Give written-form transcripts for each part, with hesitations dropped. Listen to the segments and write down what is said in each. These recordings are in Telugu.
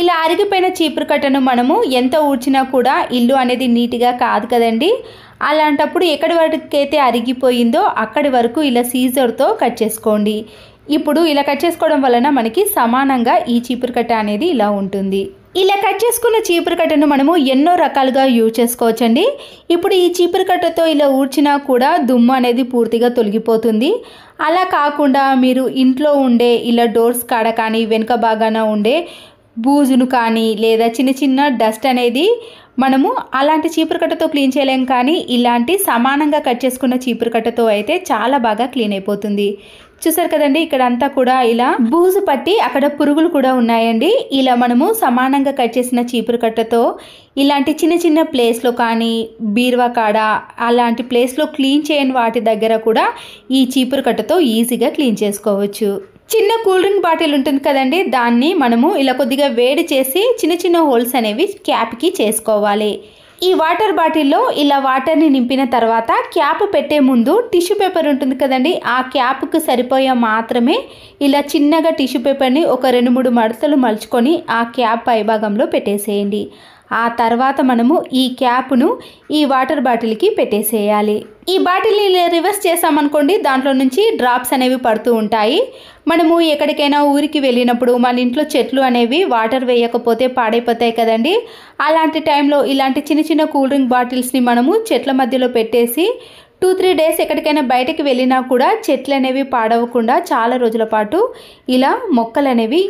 ఇలా అరిగిపోయిన చీపురు కట్టను మనము ఎంత ఊడ్చినా కూడా ఇల్లు అనేది నీట్గా కాదు కదండి. అలాంటప్పుడు ఎక్కడి వరకైతే అరిగిపోయిందో అక్కడి వరకు ఇలా సీజర్తో కట్ చేసుకోండి. ఇప్పుడు ఇలా కట్ చేసుకోవడం వలన మనకి సమానంగా ఈ చీపురు కట్ట అనేది ఇలా ఉంటుంది. ఇలా కట్ చేసుకున్న చీపురు కట్టను మనము ఎన్నో రకాలుగా యూజ్ చేసుకోవచ్చండి. ఇప్పుడు ఈ చీపురు కట్టతో ఇలా ఊడ్చినా కూడా దుమ్ము అనేది పూర్తిగా తొలగిపోతుంది. అలా కాకుండా మీరు ఇంట్లో ఉండే ఇలా డోర్స్ కాడ కానీ వెనుక భాగాన ఉండే బూజును కానీ లేదా చిన్న చిన్న డస్ట్ అనేది మనము అలాంటి చీపురు కట్టతో క్లీన్ చేయలేం, కానీ ఇలాంటి సమానంగా కట్ చేసుకున్న చీపురు కట్టతో అయితే చాలా బాగా క్లీన్ అయిపోతుంది. చూసారు కదండి, ఇక్కడ అంతా కూడా ఇలా బూజు పట్టి అక్కడ పురుగులు కూడా ఉన్నాయండి. ఇలా మనము సమానంగా కట్ చేసిన చీపురు కట్టతో ఇలాంటి చిన్న చిన్న ప్లేస్లో కానీ బీరువా కాడ అలాంటి ప్లేస్లో క్లీన్ చేయని వాటి దగ్గర కూడా ఈ చీపురు కట్టతో ఈజీగా క్లీన్ చేసుకోవచ్చు. చిన్న కూల్ డ్రింక్ బాటిల్ ఉంటుంది కదండి, దాన్ని మనము ఇలా కొద్దిగా వేడి చేసి చిన్న చిన్న హోల్స్ అనేవి క్యాప్కి చేసుకోవాలి. ఈ వాటర్ బాటిల్లో ఇలా వాటర్ని నింపిన తర్వాత క్యాప్ పెట్టే ముందు టిష్యూ పేపర్ ఉంటుంది కదండి, ఆ క్యాప్కు సరిపోయే మాత్రమే ఇలా చిన్నగా టిష్యూ పేపర్ని ఒక 2-3 మడతలు మలుచుకొని ఆ క్యాప్ పైభాగంలో పెట్టేసేయండి. ఆ తర్వాత మనము ఈ క్యాప్ను ఈ వాటర్ బాటిల్కి పెట్టేసేయాలి. ఈ బాటిల్ని రివర్స్ చేసామనుకోండి, దాంట్లో నుంచి డ్రాప్స్ అనేవి పడుతూ ఉంటాయి. మనము ఎక్కడికైనా ఊరికి వెళ్ళినప్పుడు మన ఇంట్లో చెట్లు అనేవి వాటర్ వేయకపోతే పాడైపోతాయి కదండి. అలాంటి టైంలో ఇలాంటి చిన్న చిన్న కూల్ డ్రింక్ బాటిల్స్ని మనము చెట్ల మధ్యలో పెట్టేసి 2-3 డేస్ ఎక్కడికైనా బయటకు వెళ్ళినా కూడా చెట్లు అనేవి పాడవకుండా చాలా రోజుల పాటు ఇలా మొక్కలు అనేవి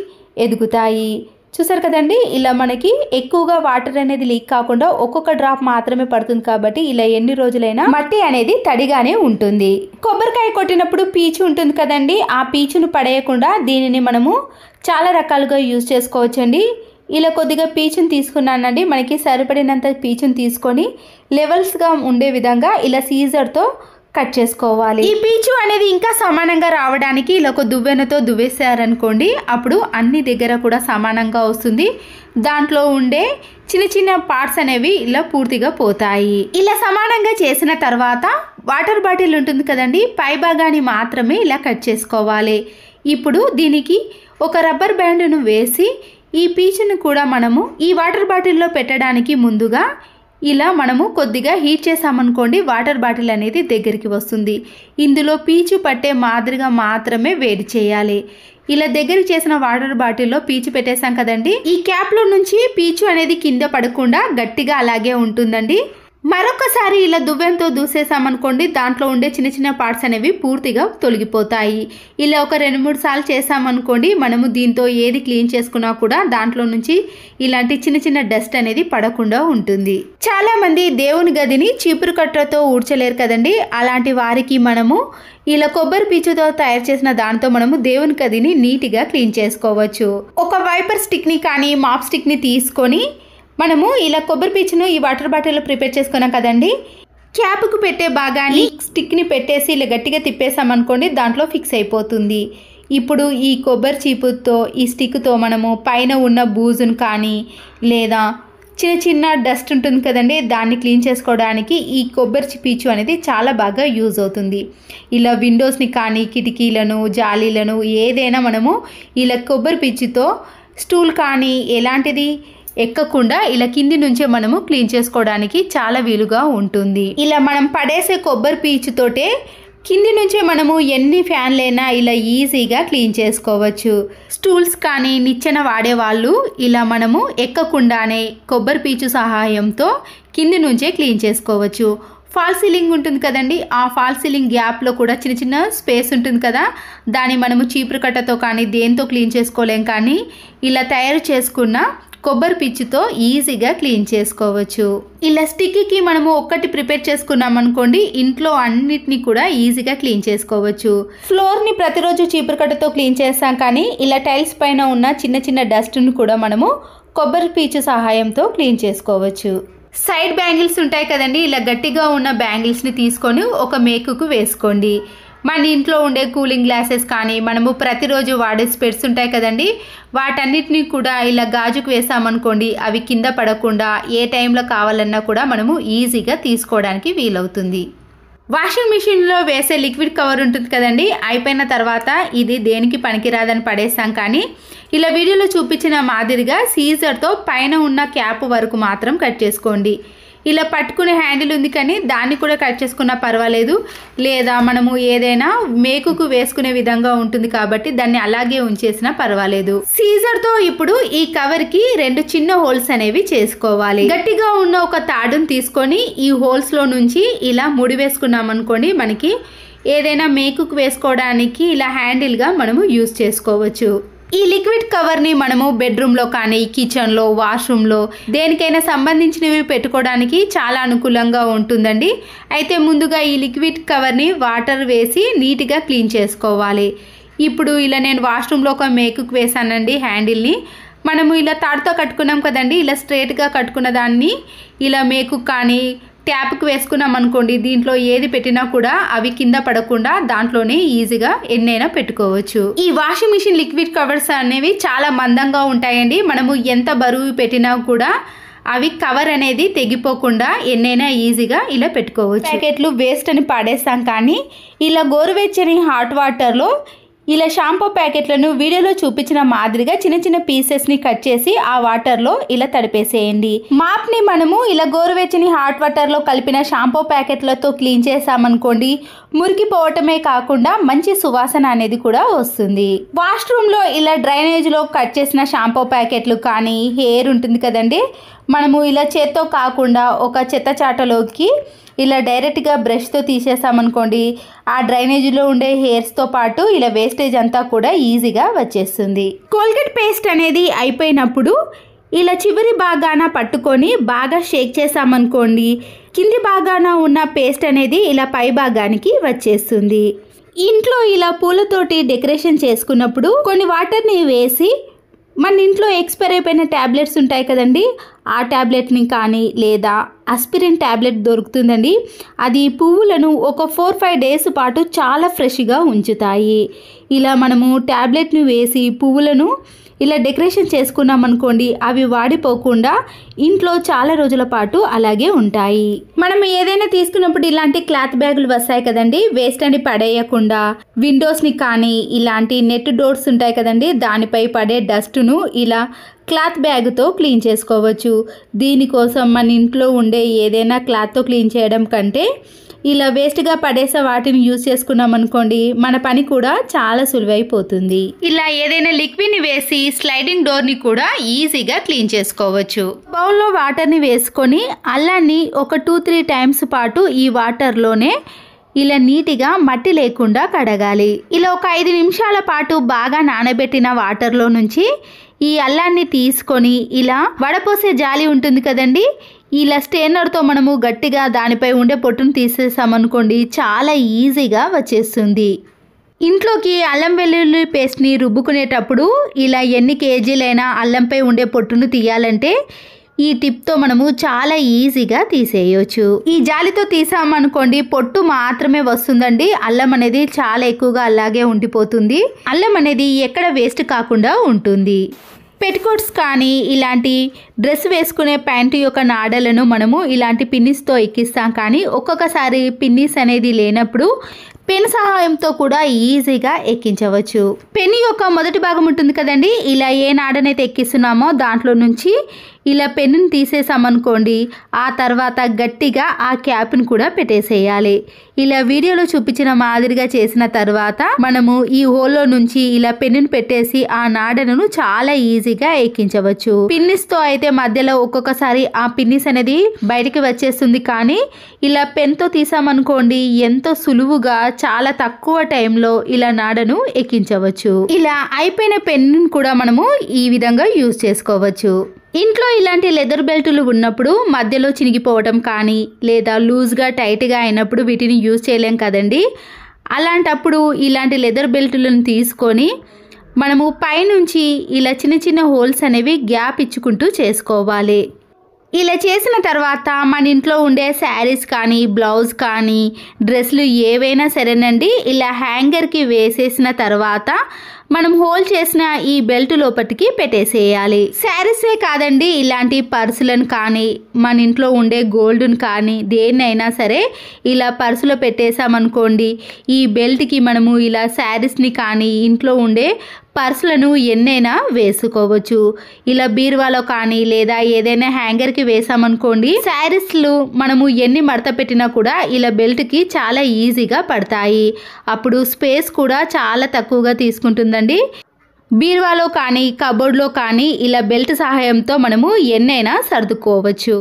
ఎదుగుతాయి. చూసారు కదండి, ఇలా మనకి ఎక్కువగా వాటర్ అనేది లీక్ కాకుండా ఒక్కొక్క డ్రాప్ మాత్రమే పడుతుంది కాబట్టి ఇలా ఎన్ని రోజులైనా మట్టి అనేది తడిగానే ఉంటుంది. కొబ్బరికాయ కొట్టినప్పుడు పీచు ఉంటుంది కదండి, ఆ పీచును పడేయకుండా దీనిని మనము చాలా రకాలుగా యూజ్ చేసుకోవచ్చండి. ఇలా కొద్దిగా పీచును తీసుకున్నానండి, మనకి సరిపడినంత పీచును తీసుకొని లెవెల్స్గా ఉండే విధంగా ఇలా సీజర్తో కట్ చేసుకోవాలి. ఈ పీచు అనేది ఇంకా సమానంగా రావడానికి ఇలా ఒక దువ్వెనతో దువ్వేసారనుకోండి, అప్పుడు అన్ని దగ్గర కూడా సమానంగా వస్తుంది. దాంట్లో ఉండే చిన్న చిన్న పార్ట్స్ అనేవి ఇలా పూర్తిగా పోతాయి. ఇలా సమానంగా చేసిన తర్వాత వాటర్ బాటిల్ ఉంటుంది కదండి, పై భాగాన్ని మాత్రమే ఇలా కట్ చేసుకోవాలి. ఇప్పుడు దీనికి ఒక రబ్బర్ బ్యాండ్ను వేసి ఈ పీచును కూడా మనము ఈ వాటర్ బాటిల్లో పెట్టడానికి ముందుగా ఇలా మనము కొద్దిగా హీట్ చేసామనుకోండి, వాటర్ బాటిల్ అనేది దగ్గరికి వస్తుంది. ఇందులో పీచు పట్టే మాదిరిగా మాత్రమే వేడి చేయాలి. ఇలా దగ్గరికి చేసిన వాటర్ బాటిల్లో పీచు పెట్టేసాం కదండి, ఈ క్యాప్లో నుంచి పీచు అనేది కింద పడకుండా గట్టిగా అలాగే ఉంటుందండి. మరొకసారి ఇలా దువ్వెంతో దూసేసామనుకోండి, దాంట్లో ఉండే చిన్న చిన్న పార్ట్స్ అనేవి పూర్తిగా తొలగిపోతాయి. ఇలా ఒక 2-3 సార్లు చేసామనుకోండి, మనము దీంతో ఏది క్లీన్ చేసుకున్నా కూడా దాంట్లో నుంచి ఇలాంటి చిన్న చిన్న డస్ట్ అనేది పడకుండా ఉంటుంది. చాలా మంది దేవుని గదిని చీపురు కట్టతో ఊడ్చలేరు కదండి, అలాంటి వారికి మనము ఇలా కొబ్బరి పీచుతో తయారు చేసిన దాంతో మనము దేవుని గదిని నీట్గా క్లీన్ చేసుకోవచ్చు. ఒక వైపర్ స్టిక్ని కానీ మాప్ స్టిక్ని తీసుకొని మనము ఇలా కొబ్బరి పీచును ఈ వాటర్ బాటిల్లో ప్రిపేర్ చేసుకున్నాం కదండి, క్యాప్కు పెట్టే భాగాన్ని స్టిక్ని పెట్టేసి ఇలా గట్టిగా తిప్పేసామనుకోండి, దాంట్లో ఫిక్స్ అయిపోతుంది. ఇప్పుడు ఈ కొబ్బరి చీపుతో ఈ స్టిక్తో మనము పైన ఉన్న బూజును కానీ లేదా చిన్న చిన్న డస్ట్ ఉంటుంది కదండి, దాన్ని క్లీన్ చేసుకోవడానికి ఈ కొబ్బరి పీచు అనేది చాలా బాగా యూజ్ అవుతుంది. ఇలా విండోస్ని కానీ కిటికీలను జాలీలను ఏదైనా మనము ఇలా కొబ్బరి పీచుతో స్టూల్ కానీ ఎలాంటిది ఎక్కకుండా ఇలా కింది నుంచే మనము క్లీన్ చేసుకోవడానికి చాలా వీలుగా ఉంటుంది. ఇలా మనం పడేసే కొబ్బరి పీచుతోటే కింది నుంచే మనము ఎన్ని ఫ్యాన్లైనా ఇలా ఈజీగా క్లీన్ చేసుకోవచ్చు. స్టూల్స్ కానీ నిచ్చెన వాడేవాళ్ళు ఇలా మనము ఎక్కకుండానే కొబ్బరి పీచు సహాయంతో కింది నుంచే క్లీన్ చేసుకోవచ్చు. ఫాల్ సీలింగ్ ఉంటుంది కదండి, ఆ ఫాల్ సీలింగ్ గ్యాప్లో కూడా చిన్న చిన్న స్పేస్ ఉంటుంది కదా, దాన్ని మనము చీపురు కట్టతో కానీ దేంతో క్లీన్ చేసుకోలేం, కానీ ఇలా తయారు చేసుకున్న కొబ్బరి పీచుతో ఈజీగా క్లీన్ చేసుకోవచ్చు. ఇలా స్టిక్కి మనము ఒక్కటి ప్రిపేర్ చేసుకున్నాం అనుకోండి, ఇంట్లో అన్నిటిని కూడా ఈజీగా క్లీన్ చేసుకోవచ్చు. ఫ్లోర్ని ప్రతిరోజు చీపురు కట్టతో క్లీన్ చేస్తాం, కానీ ఇలా టైల్స్ పైన ఉన్న చిన్న చిన్న డస్ట్ను కూడా మనము కొబ్బరి పీచు సహాయంతో క్లీన్ చేసుకోవచ్చు. సైడ్ బ్యాంగిల్స్ ఉంటాయి కదండి, ఇలా గట్టిగా ఉన్న బ్యాంగిల్స్ని తీసుకొని ఒక మేకుకు వేసుకోండి. మన ఇంట్లో ఉండే కూలింగ్ గ్లాసెస్ కానీ మనము ప్రతిరోజు వాడే స్పెట్స్ ఉంటాయి కదండి, వాటన్నిటిని కూడా ఇలా గాజుకు వేసామనుకోండి, అవి కింద పడకుండా ఏ టైంలో కావాలన్నా కూడా మనము ఈజీగా తీసుకోవడానికి వీలవుతుంది. వాషింగ్ మిషన్లో వేసే లిక్విడ్ కవర్ ఉంటుంది కదండి, అయిపోయిన తర్వాత ఇది దేనికి పనికిరాదని పడేస్తాం. కానీ ఇలా వీడియోలో చూపించిన మాదిరిగా సీజర్తో పైన ఉన్న క్యాప్ వరకు మాత్రం కట్ చేసుకోండి. ఇలా పట్టుకునే హ్యాండిల్ ఉంది కానీ దాన్ని కూడా కట్ చేసుకున్నా పర్వాలేదు, లేదా మనము ఏదైనా మేకుకు వేసుకునే విధంగా ఉంటుంది కాబట్టి దాన్ని అలాగే ఉంచేసినా పర్వాలేదు. సీజర్తో ఇప్పుడు ఈ కవర్కి 2 చిన్న హోల్స్ అనేవి చేసుకోవాలి. గట్టిగా ఉన్న ఒక తాడును తీసుకొని ఈ హోల్స్లో నుంచి ఇలా ముడి వేసుకున్నాం అనుకోండి, మనకి ఏదైనా మేకుకు వేసుకోవడానికి ఇలా హ్యాండిల్గా మనము యూజ్ చేసుకోవచ్చు. ఈ లిక్విడ్ కవర్ని మనము బెడ్రూమ్లో కానీ కిచెన్లో వాష్రూమ్లో దేనికైనా సంబంధించినవి పెట్టుకోవడానికి చాలా అనుకూలంగా ఉంటుందండి. అయితే ముందుగా ఈ లిక్విడ్ కవర్ని వాటర్ వేసి నీట్గా క్లీన్ చేసుకోవాలి. ఇప్పుడు ఇలా నేను వాష్రూమ్లో ఒక మేకుకు వేసానండి హ్యాండిల్ని. మనము ఇలా తాడుతో కట్టుకున్నాం కదండి, ఇలా స్ట్రైట్గా కట్టుకున్న దాన్ని ఇలా మేకు కానీ ట్యాప్కి వేసుకున్నాం అనుకోండి, దీంట్లో ఏది పెట్టినా కూడా అవి కింద పడకుండా దాంట్లోనే ఈజీగా ఎన్నైనా పెట్టుకోవచ్చు. ఈ వాషింగ్ మిషన్ లిక్విడ్ కవర్స్ అనేవి చాలా మందంగా ఉంటాయండి. మనము ఎంత బరువు పెట్టినా కూడా అవి కవర్ అనేది తెగిపోకుండా ఎన్నైనా ఈజీగా ఇలా పెట్టుకోవచ్చు. ప్యాకెట్లు వేస్ట్ అని పడేస్తాం, కానీ ఇలా గోరువెచ్చని హాట్ వాటర్లో ఇలా షాంపూ ప్యాకెట్లను వీడియోలో చూపించిన మాదిరిగా చిన్న చిన్న పీసెస్ని కట్ చేసి ఆ వాటర్లో ఇలా తడిపేసేయండి. మాప్ని మనము ఇలా గోరువెచ్చని హాట్ వాటర్లో కలిపిన షాంపూ ప్యాకెట్లతో క్లీన్ చేసామనుకోండి, మురికి పోవటమే కాకుండా మంచి సువాసన అనేది కూడా వస్తుంది. వాష్రూమ్లో ఇలా డ్రైనేజ్లో కట్ చేసిన షాంపూ ప్యాకెట్లు కానీ హెయిర్ ఉంటుంది కదండి, మనము ఇలా చేత్తో కాకుండా ఒక చెత్త చాటలోకి ఇలా డైరెక్ట్గా బ్రష్తో తీసేసామనుకోండి, ఆ డ్రైనేజీలో ఉండే హెయిర్స్తో పాటు ఇలా వేస్టేజ్ అంతా కూడా ఈజీగా వచ్చేస్తుంది. కోల్గేట్ పేస్ట్ అనేది అయిపోయినప్పుడు ఇలా చివరి భాగాన పట్టుకొని బాగా షేక్ చేసామనుకోండి, కింది భాగాన ఉన్న పేస్ట్ అనేది ఇలా పై భాగానికి వచ్చేస్తుంది. ఇంట్లో ఇలా పూలతోటి డెకరేషన్ చేసుకున్నప్పుడు కొన్ని వాటర్ని వేసి మన ఇంట్లో ఎక్స్పైర్ అయిపోయిన ట్యాబ్లెట్స్ ఉంటాయి కదండి, ఆ ట్యాబ్లెట్ని కానీ లేదా ఆస్పిరిన్ ట్యాబ్లెట్ దొరుకుతుందండి, అది పువ్వులను ఒక 4-5 డేస్ పాటు చాలా ఫ్రెష్గా ఉంచుతాయి. ఇలా మనము ట్యాబ్లెట్ని వేసి పువ్వులను ఇలా డెకరేషన్ చేసుకున్నాం అనుకోండి, అవి వాడిపోకుండా ఇంట్లో చాలా రోజుల పాటు అలాగే ఉంటాయి. మనం ఏదైనా తీసుకున్నప్పుడు ఇలాంటి క్లాత్ బ్యాగులు వస్తాయి కదండి, వేస్ట్ అని పడేయకుండా విండోస్ని కానీ ఇలాంటి నెట్ డోర్స్ ఉంటాయి కదండి, దానిపై పడే డస్ట్ను ఇలా క్లాత్ బ్యాగ్తో క్లీన్ చేసుకోవచ్చు. దీనికోసం మన ఇంట్లో ఉండే ఏదైనా క్లాత్తో క్లీన్ చేయడం కంటే ఇలా వేస్ట్గా పడేసే వాటిని యూజ్ చేసుకున్నాం అనుకోండి, మన పని కూడా చాలా సులువైపోతుంది. ఇలా ఏదైనా లిక్విడ్ని వేసి స్లైడింగ్ డోర్ని కూడా ఈజీగా క్లీన్ చేసుకోవచ్చు. బౌల్లో వాటర్ని వేసుకొని అల్లాన్ని ఒక 2-3 టైమ్స్ పాటు ఈ వాటర్లోనే ఇలా నీట్గా మట్టి లేకుండా కడగాలి. ఇలా ఒక 5 నిమిషాల పాటు బాగా నానబెట్టిన వాటర్లో నుంచి ఈ అల్లాన్ని తీసుకొని ఇలా వడపోసే జాలి ఉంటుంది కదండి, ఇలా స్టెయినర్తో మనము గట్టిగా దానిపై ఉండే పొట్టును తీసేసామనుకోండి, చాలా ఈజీగా వచ్చేస్తుంది. ఇంట్లోకి అల్లం వెల్లుల్లి పేస్ట్ని రుబ్బుకునేటప్పుడు ఇలా ఎన్ని కేజీలైనా అల్లంపై ఉండే పొట్టును తీయాలంటే ఈ టిప్తో మనము చాలా ఈజీగా తీసేయచ్చు. ఈ జాలితో తీసామనుకోండి పొట్టు మాత్రమే వస్తుందండి, అల్లం అనేది చాలా ఎక్కువగా అలాగే ఉండిపోతుంది. అల్లం అనేది ఎక్కడ వేస్ట్ కాకుండా ఉంటుంది. పెటికోట్స్ కానీ ఇలాంటి డ్రెస్ వేసుకునే ప్యాంటు యొక్క నాడలను మనము ఇలాంటి పిన్నిస్తో ఎక్కిస్తాం, కానీ ఒక్కొక్కసారి పిన్నిస్ అనేది లేనప్పుడు పెన్ సహాయంతో కూడా ఈజీగా ఎక్కించవచ్చు. పెన్ యొక్క మొదటి భాగం ఉంటుంది కదండి, ఇలా ఏ నాడనైతే ఎక్కిస్తున్నామో దాంట్లో నుంచి ఇలా పెన్నుని తీసేసామనుకోండి, ఆ తర్వాత గట్టిగా ఆ క్యాప్ని కూడా పెట్టేసేయాలి. ఇలా వీడియోలో చూపించిన మాదిరిగా చేసిన తర్వాత మనము ఈ హోల్లో నుంచి ఇలా పెన్నుని పెట్టేసి ఆ నాడను చాలా ఈజీగా ఎక్కించవచ్చు. పిన్నిస్తో అయితే మధ్యలో ఒక్కొక్కసారి ఆ పిన్నిస్ అనేది బయటికి వచ్చేస్తుంది, కానీ ఇలా పెన్తో తీసామనుకోండి ఎంతో సులువుగా చాలా తక్కువ టైంలో ఇలా నాడను ఎక్కించవచ్చు. ఇలా అయిపోయిన పెన్ను కూడా మనము ఈ విధంగా యూజ్ చేసుకోవచ్చు. ఇంట్లో ఇలాంటి లెదర్ బెల్టులు ఉన్నప్పుడు మధ్యలో చినిగిపోవడం కానీ లేదా లూజ్గా టైట్గా అయినప్పుడు వీటిని యూజ్ చేయలేం కదండి, అలాంటప్పుడు ఇలాంటి లెదర్ బెల్టులను తీసుకొని మనము పైనుంచి ఇలా చిన్న చిన్న హోల్స్ అనేవి గ్యాప్ ఇచ్చుకుంటూ చేసుకోవాలి. ఇలా చేసిన తర్వాత మన ఇంట్లో ఉండే శారీస్ కానీ బ్లౌజ్ కానీ డ్రెస్సులు ఏవైనా సరేనండి ఇలా హ్యాంగర్కి వేసేసిన తర్వాత మనం హోల్ చేసిన ఈ బెల్ట్ లోపటికి పెట్టేసేయాలి. శారీసే కాదండి, ఇలాంటి పర్సులను కానీ మన ఇంట్లో ఉండే గోల్డ్ను కానీ దేన్నైనా సరే ఇలా పర్సులో పెట్టేసామనుకోండి, ఈ బెల్ట్కి మనము ఇలా శారీస్ని కానీ ఇంట్లో ఉండే పర్సులను ఎన్నైనా వేసుకోవచ్చు. ఇలా బీరువాలో కానీ లేదా ఏదైనా హ్యాంగర్కి వేసామనుకోండి, శారీస్లు మనము ఎన్ని మడత పెట్టినా కూడా ఇలా బెల్ట్కి చాలా ఈజీగా పడతాయి. అప్పుడు స్పేస్ కూడా చాలా తక్కువగా తీసుకుంటుందండి. బీరువాలో కానీ కబోర్డ్లో కానీ ఇలా బెల్ట్ సహాయంతో మనము ఎన్నైనా సర్దుకోవచ్చు.